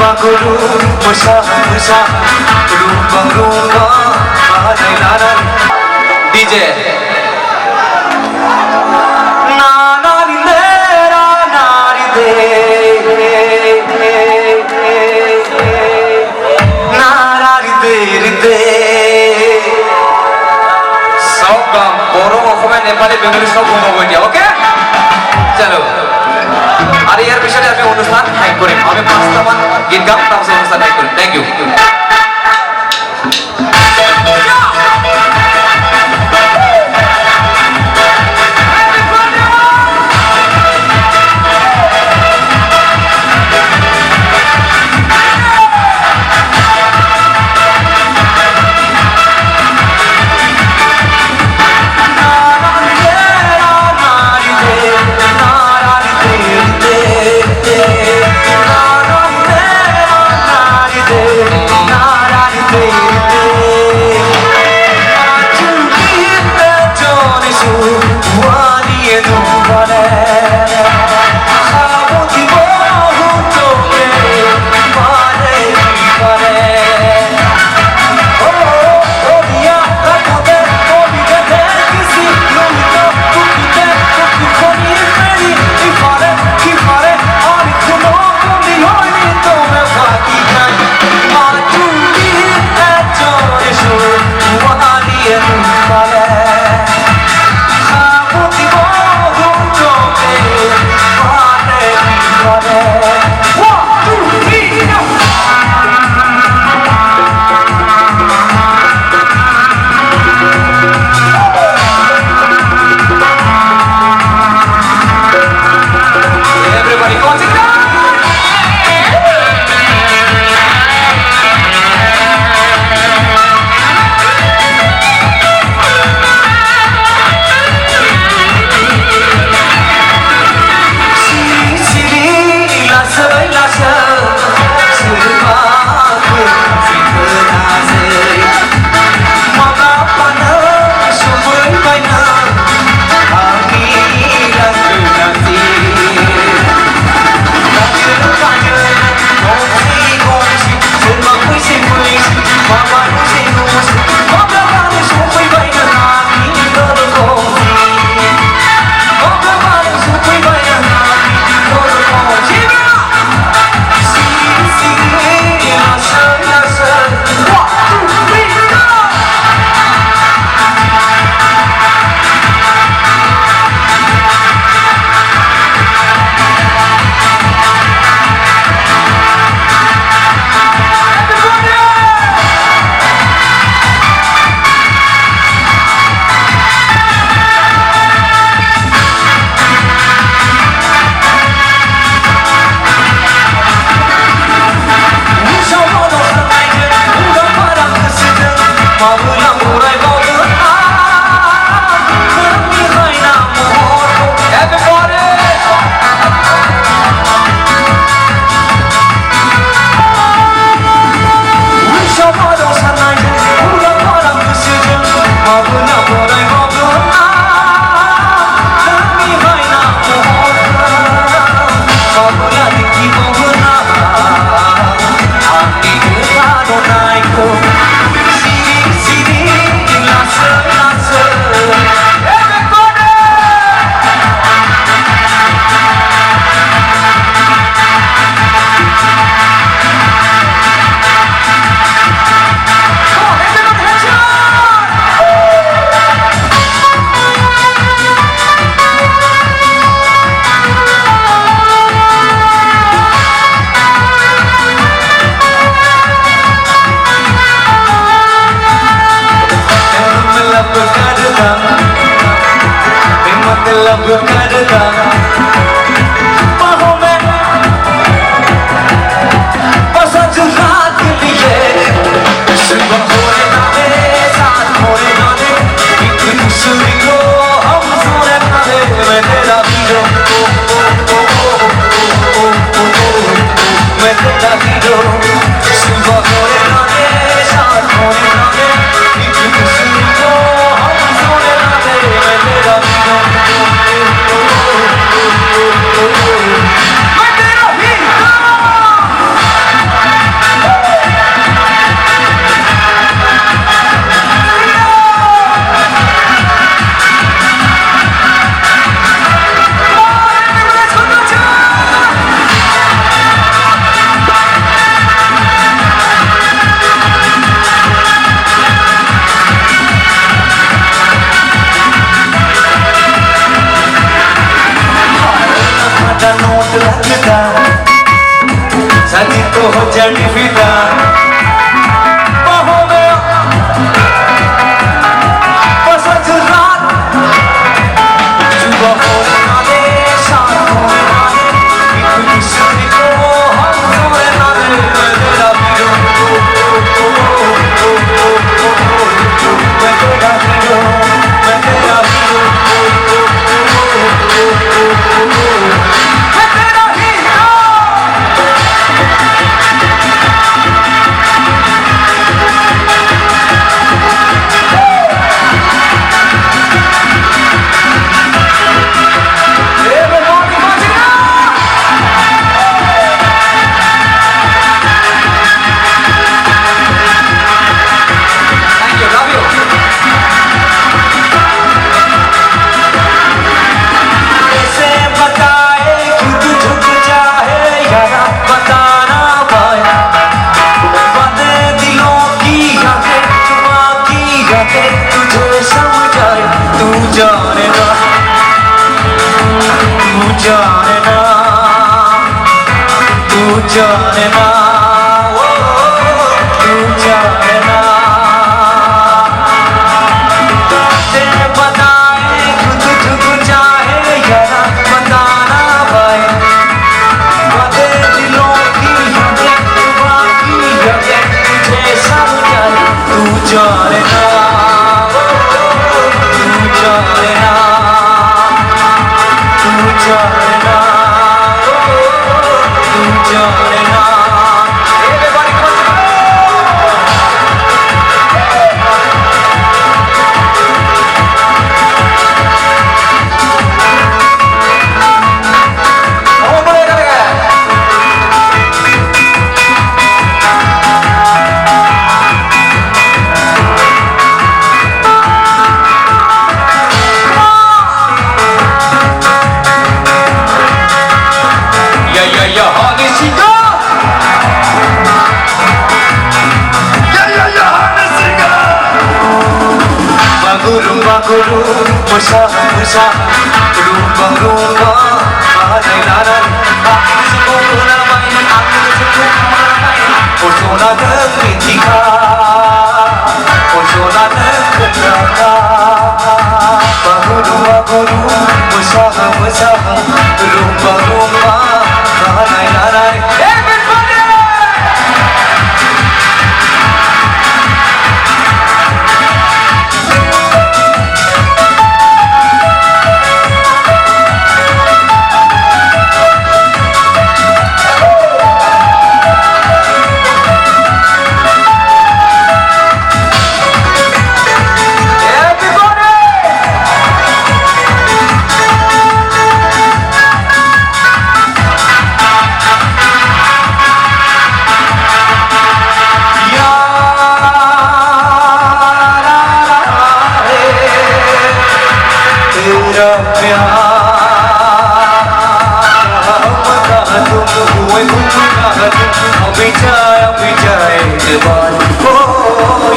Baguru, musa, rumba, mahalaran. DJ. Nari de, nari de. सब काम बोरो Asomiya Nepali Bengali সব বলবো এতিয়া ওকে চলো আর এর বিষয়ে আমি অনুষ্ঠান হাই করি আমি 5টা মান গীত গাম তারপর অনুষ্ঠান হাই করি থ্যাংক ইউ अब करता बाहों में बस आज रात लिए सुबह होने ना दे साथ होने ना दे एक दूसरे को हम सोने ना दे मैं तेरा हीरो मैं तेरा हीरो सुबह होने ना दे साथ होने ना दे एक दूसरे को हम सोने ना दे मैं तेरा हीरो नोट लगता सजी तो हो जड़ी फिदा बाहों में बस आज रात सुबह होने ना दे शाम होने ना दे एक दूसरे को हम सोने ना दे मैं तेरा हीरो मैं तेरा हीरो मैं तेरा हीरो तुझे समझाए तू जाने ना तू जाने ना तू जाने ना तू जाने ना तेरे बताए खुद झुक जाए यारा बताना भाई बदे दिलों की हमें बाकी हमें तुझे समझाए तू जाने ना Guru, musa, musa, rumba, rumba, mahal nara, aku semua ramai, aku semua ramai, oh sona ketika, oh sona ketika, guru, guru, musa, musa, rumba, rumba, mahal nara. Oh,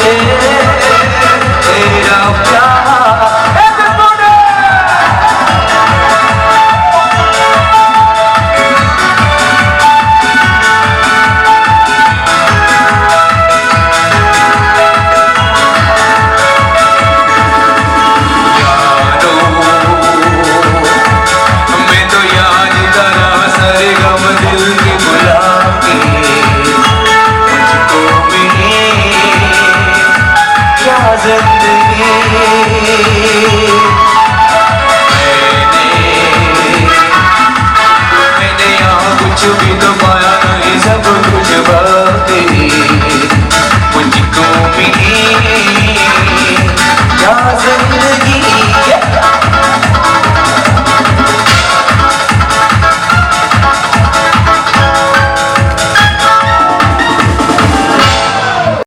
yeah. नाज़